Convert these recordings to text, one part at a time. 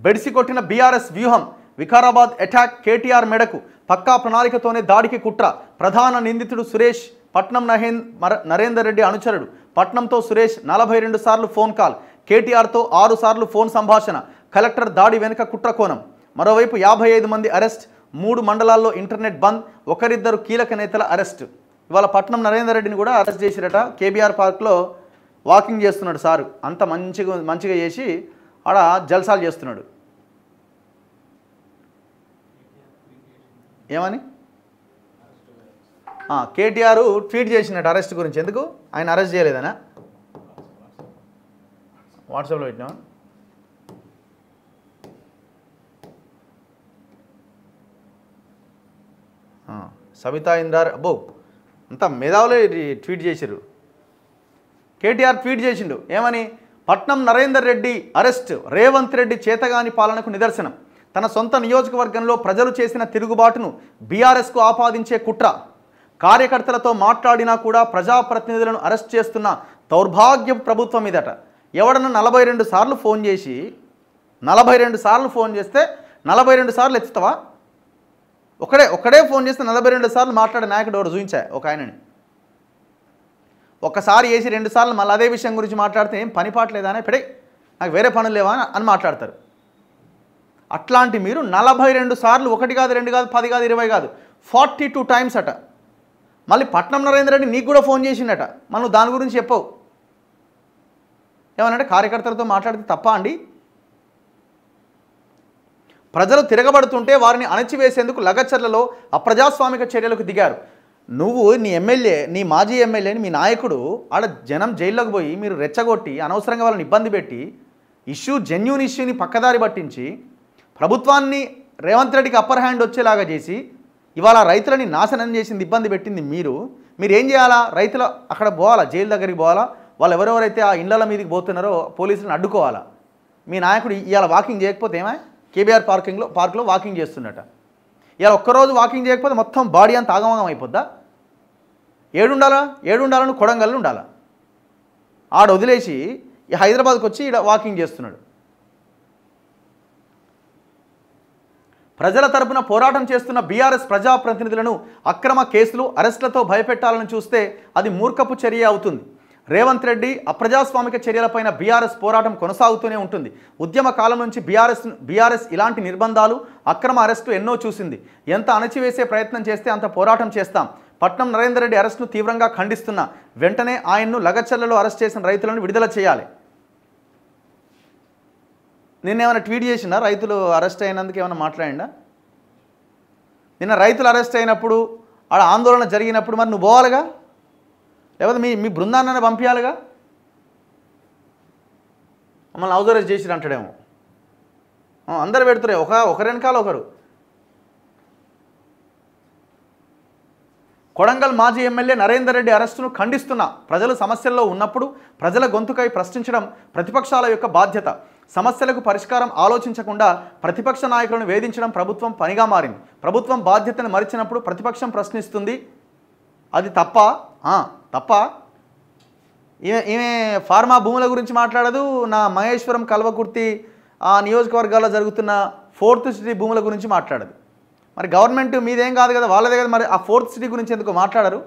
బెడిసి కొట్టిన బీఆర్ఎస్ వ్యూహం. వికారాబాద్ అటాక్ కేటీఆర్ మెడకు. పక్కా ప్రణాళికతోనే దాడికి కుట్ర. ప్రధాన నిందితుడు సురేష్ పట్నం నరేందర్ రెడ్డి అనుచరుడు. పట్నంతో సురేష్ 42 సార్లు ఫోన్ కాల్. కేటీఆర్తో 6 సార్లు ఫోన్ సంభాషణ. కలెక్టర్ దాడి వెనుక కుట్ర కోణం. మరోవైపు 55 మంది అరెస్ట్. 3 మండలాల్లో ఇంటర్నెట్ బంద్. ఒకరిద్దరు కీలక నేతల అరెస్ట్. ఇవాళ పట్నం నరేందర్ రెడ్డిని కూడా అరెస్ట్ చేసిరట. కేబీఆర్ పార్క్లో వాకింగ్ చేస్తున్నాడు సారు. అంత మంచిగా చేసి ఆడ జల్సాలు చేస్తున్నాడు. ఏమని కేటీఆర్ ట్వీట్ చేసినట్టు అరెస్ట్ గురించి. ఎందుకు ఆయన అరెస్ట్ చేయలేదనా? వాట్సాప్లో పెట్టినా. సబితా ఇందార్ అబ్బో అంతా మేధావులే ట్వీట్ చేసిర్రు. కేటీఆర్ ట్వీట్ చేసిండు ఏమని? పట్నం నరేందర్ రెడ్డి అరెస్ట్ రేవంత్ రెడ్డి చేతగాని పాలనకు నిదర్శనం. తన సొంత నియోజకవర్గంలో ప్రజలు చేసిన తిరుగుబాటును బీఆర్ఎస్కు ఆపాదించే కుట్ర. కార్యకర్తలతో మాట్లాడినా కూడా ప్రజాప్రతినిధులను అరెస్ట్ చేస్తున్న దౌర్భాగ్య ప్రభుత్వం ఇదట. ఎవడన్నా 42 సార్లు ఫోన్ చేసి 42 సార్లు ఫోన్ చేస్తే 42 సార్లు ఎత్తుతావా? ఒకడే ఫోన్ చేస్తే 42 సార్లు మాట్లాడే నాయకుడు ఎవరు చూపించా? ఒక ఆయనని. ఒక్కసారి వేసి 2 సార్లు మళ్ళీ అదే విషయం గురించి మాట్లాడితే ఏం పని పాటలేదా అని పెడే నాకు వేరే పనులు లేవా అని మాట్లాడతారు. అట్లాంటి మీరు 42 సార్లు 1 కాదు 2 కాదు 10 కాదు 20 కాదు 42 టైమ్స్ అట. మళ్ళీ పట్నం నరేందర్ రెడ్డి నీకు కూడా ఫోన్ చేసిండట. మనం దాని గురించి చెప్పవు. ఏమనంటే కార్యకర్తలతో మాట్లాడితే తప్ప అండి? ప్రజలు తిరగబడుతుంటే వారిని అణచివేసేందుకు లగచర్లలో అప్రజాస్వామిక చర్యలకు దిగారు. నువ్వు నీ ఎమ్మెల్యే, నీ మాజీ ఎమ్మెల్యేని, మీ నాయకుడు ఆడ జనం జైల్లోకి పోయి మీరు రెచ్చగొట్టి అనవసరంగా వాళ్ళని ఇబ్బంది పెట్టి జెన్యూన్ ఇష్యూని పక్కదారి పట్టించి ప్రభుత్వాన్ని రేవంత్ రెడ్డికి అప్పర్ హ్యాండ్ వచ్చేలాగా చేసి ఇవాళ రైతులని నాశనం చేసింది, ఇబ్బంది పెట్టింది మీరు ఏం చేయాలా? రైతులు అక్కడ పోవాలా, జైలు దగ్గరికి పోవాలా? వాళ్ళు ఎవరెవరైతే ఆ ఇళ్ల మీదకి పోతున్నారో పోలీసులను అడ్డుకోవాలా? మీ నాయకుడు ఇవాళ వాకింగ్ చేయకపోతే ఏమై? కేబీఆర్ పార్క్లో వాకింగ్ చేస్తున్నట. ఇవాళ ఒక్కరోజు వాకింగ్ చేయకపోతే మొత్తం బాడీ అంతా ఆగమగం అయిపోద్దా? ఏడుండాలని కొడంగల్లు ఉండాలా? ఆడ వదిలేసి హైదరాబాద్కి వచ్చి ఈడ వాకింగ్ చేస్తున్నాడు. ప్రజల తరపున పోరాటం చేస్తున్న బీఆర్ఎస్ ప్రజాప్రతినిధులను అక్రమ కేసులు, అరెస్టులతో భయపెట్టాలని చూస్తే అది మూర్ఖపు చర్య అవుతుంది. రేవంత్ రెడ్డి అప్రజాస్వామిక చర్యలపైన బీఆర్ఎస్ పోరాటం కొనసాగుతూనే ఉంటుంది. ఉద్యమ కాలం నుంచి బీఆర్ఎస్ ఇలాంటి నిర్బంధాలు, అక్రమ అరెస్టు ఎన్నో చూసింది. ఎంత అణచివేసే ప్రయత్నం చేస్తే అంత పోరాటం చేస్తాం. పట్నం నరేందర్ రెడ్డి అరెస్టును తీవ్రంగా ఖండిస్తున్నా. వెంటనే ఆయన్ను లగచర్లలో అరెస్ట్ చేసిన రైతులను విడుదల చేయాలి. నిన్నేమైనా ట్వీట్ చేసిందా? రైతులు అరెస్ట్ అయినందుకు ఏమైనా మాట్లాడిందా? నిన్న రైతులు అరెస్ట్ అయినప్పుడు ఆడ ఆందోళన జరిగినప్పుడు మరి నువ్వు పోవాలిగా, లేకపోతే మీ బృందాన్ని పంపించాలిగా. మమ్మల్ని హౌస్ అరెస్ట్ చేసిరు అంటాడేమో. అందరు పెడుతురే ఒకరి వెనకాల ఒకరు. కొడంగల్ మాజీ ఎమ్మెల్యే నరేందర్ రెడ్డి అరెస్టును ఖండిస్తున్నా. ప్రజలు సమస్యల్లో ఉన్నప్పుడు ప్రజల గొంతుకై ప్రశ్నించడం ప్రతిపక్షాల యొక్క బాధ్యత. సమస్యలకు పరిష్కారం ఆలోచించకుండా ప్రతిపక్ష నాయకులను వేధించడం ప్రభుత్వం పనిగా మారింది. ప్రభుత్వం బాధ్యతను మరిచినప్పుడు ప్రతిపక్షం ప్రశ్నిస్తుంది. అది తప్ప ఈమె ఫార్మా భూముల గురించి మాట్లాడదు. నా మహేశ్వరం కల్వకుర్తి ఆ నియోజకవర్గాల్లో జరుగుతున్న 4th సిటీ భూముల గురించి మాట్లాడదు. మరి గవర్నమెంట్ మీదేం కాదు కదా, వాళ్ళదే కదా. మరి ఆ 4th సిటీ గురించి ఎందుకు మాట్లాడరు?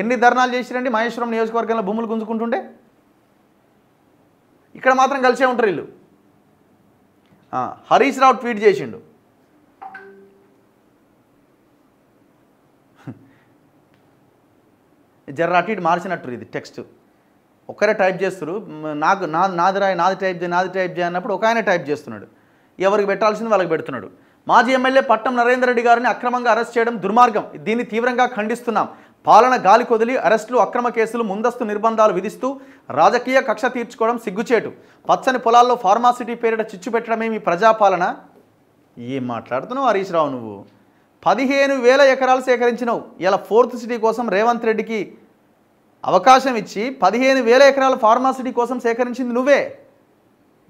ఎన్ని ధర్నాలు చేసిరండి మహేశ్వరం నియోజకవర్గంలో భూములు గుంజుకుంటుండే? ఇక్కడ మాత్రం కలిసే ఉంటారు వీళ్ళు. హరీష్ రావు ట్వీట్ చేసిండు. జర్ర అటు ఇటు మార్చినట్టు ఇది టెక్స్ట్. ఒక్కరే టైప్ చేస్తారు. నాది టైప్ చేయ అన్నప్పుడు ఒక ఆయన టైప్ చేస్తున్నాడు. ఎవరికి పెట్టాల్సింది వాళ్ళకి పెడుతున్నాడు. మాజీ ఎమ్మెల్యే పట్నం నరేందర్ రెడ్డి గారిని అక్రమంగా అరెస్ట్ చేయడం దుర్మార్గం. దీన్ని తీవ్రంగా ఖండిస్తున్నాం. పాలన గాలి కొదిలి అరెస్టులు, అక్రమ కేసులు, ముందస్తు నిర్బంధాలు విధిస్తూ రాజకీయ కక్ష తీర్చుకోవడం సిగ్గుచేటు. పచ్చని పొలాల్లో ఫార్మాసిటీ పేరిట చిచ్చు పెట్టడమే మీ ప్రజాపాలన. ఏం మాట్లాడుతున్నావు హరీష్ రావు? నువ్వు 15,000 ఎకరాలు సేకరించినావు. ఇలా 4th సిటీ కోసం రేవంత్ రెడ్డికి అవకాశం ఇచ్చి 15,000 ఎకరాల ఫార్మాసిటీ కోసం సేకరించింది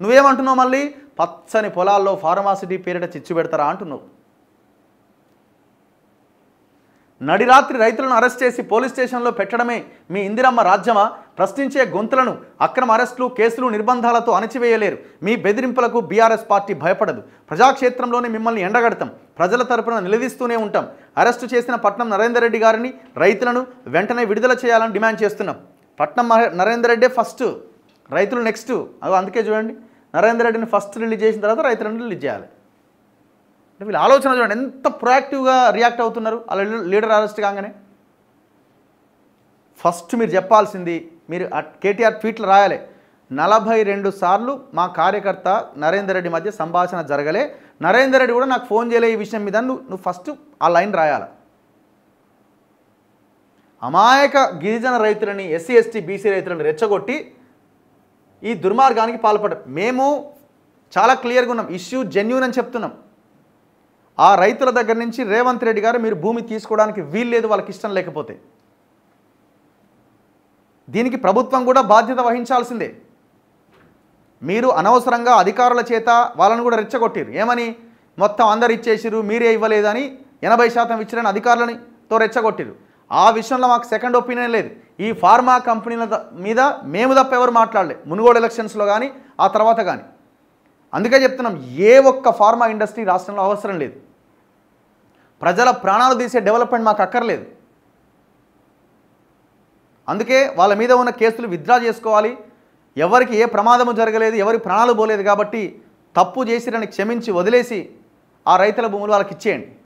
నువ్వేమంటున్నావు? మళ్ళీ పచ్చని పొలాల్లో ఫార్మాసిటీ పేరిట చిచ్చు పెడతారా అంటున్నావు. నడిరాత్రి రైతులను అరెస్ట్ చేసి పోలీస్ స్టేషన్లో పెట్టడమే మీ ఇందిరమ్మ రాజ్యమా? ప్రశ్నించే గొంతులను అక్రమ అరెస్టులు, కేసులు, నిర్బంధాలతో అణచివేయలేరు. మీ బెదిరింపులకు బీఆర్ఎస్ పార్టీ భయపడదు. ప్రజాక్షేత్రంలోనే మిమ్మల్ని ఎండగడతాం. ప్రజల తరపున నిలదీస్తూనే ఉంటాం. అరెస్టు చేసిన పట్నం నరేందర్ రెడ్డి గారిని, రైతులను వెంటనే విడుదల చేయాలని డిమాండ్ చేస్తున్నాం. పట్నం నరేందర్ రెడ్డే ఫస్ట్, రైతులు నెక్స్ట్. అందుకే చూడండి, నరేందర్ రెడ్డిని ఫస్ట్ రిలీజ్ చేసిన తర్వాత రైతులను రిలీజ్ చేయాలి. వీళ్ళు ఆలోచన చూడండి, ఎంత ప్రొయాక్టివ్గా రియాక్ట్ అవుతున్నారు అలా లీడర్ అరెస్ట్ కాగానే. ఫస్ట్ మీరు చెప్పాల్సింది, మీరు కేటీఆర్ ట్వీట్లు రాయాలి, 42 సార్లు మా కార్యకర్త నరేందర్ రెడ్డి మధ్య సంభాషణ జరగలే, నరేందర్ రెడ్డి కూడా నాకు ఫోన్ చేయలే ఈ విషయం మీద. నువ్వు ఫస్ట్ ఆ లైన్ రాయాలి. అమాయక గిరిజన రైతులని, ఎస్సీ ఎస్టీ బీసీ రైతులను రెచ్చగొట్టి ఈ దుర్మార్గానికి పాల్పడ్డారు. మేము చాలా క్లియర్గా ఉన్నాం, ఇష్యూ జెన్యూన్ అని చెప్తున్నాం. ఆ రైతుల దగ్గర నుంచి రేవంత్ రెడ్డి గారు మీరు భూమి తీసుకోవడానికి వీల్లేదు, వాళ్ళకి ఇష్టం లేకపోతే. దీనికి ప్రభుత్వం కూడా బాధ్యత వహించాల్సిందే. మీరు అనవసరంగా అధికారుల చేత వాళ్ళని కూడా రెచ్చగొట్టిరు. ఏమని? మొత్తం అందరు ఇచ్చేసిరు, మీరే ఇవ్వలేదని 80% ఇచ్చిరని అధికారులతో రెచ్చగొట్టిరు. ఆ విషయంలో మాకు సెకండ్ ఒపీనియన్ లేదు. ఈ ఫార్మా కంపెనీల మీద మేము తప్ప ఎవరు మాట్లాడలే, మునుగోడు ఎలక్షన్స్లో కానీ ఆ తర్వాత కానీ. అందుకే చెప్తున్నాం, ఏ ఒక్క ఫార్మా ఇండస్ట్రీ రాష్ట్రంలో అవసరం లేదు. ప్రజల ప్రాణాలు తీసే డెవలప్మెంట్ మాకు అక్కర్లేదు. అందుకే వాళ్ళ మీద ఉన్న కేసులు విత్డ్రా చేసుకోవాలి. ఎవరికి ఏ ప్రమాదము జరగలేదు, ఎవరి ప్రాణాలు పోలేదు కాబట్టి తప్పు చేసిరని క్షమించి వదిలేసి ఆ రైతుల భూములు వాళ్ళకి ఇచ్చేయండి.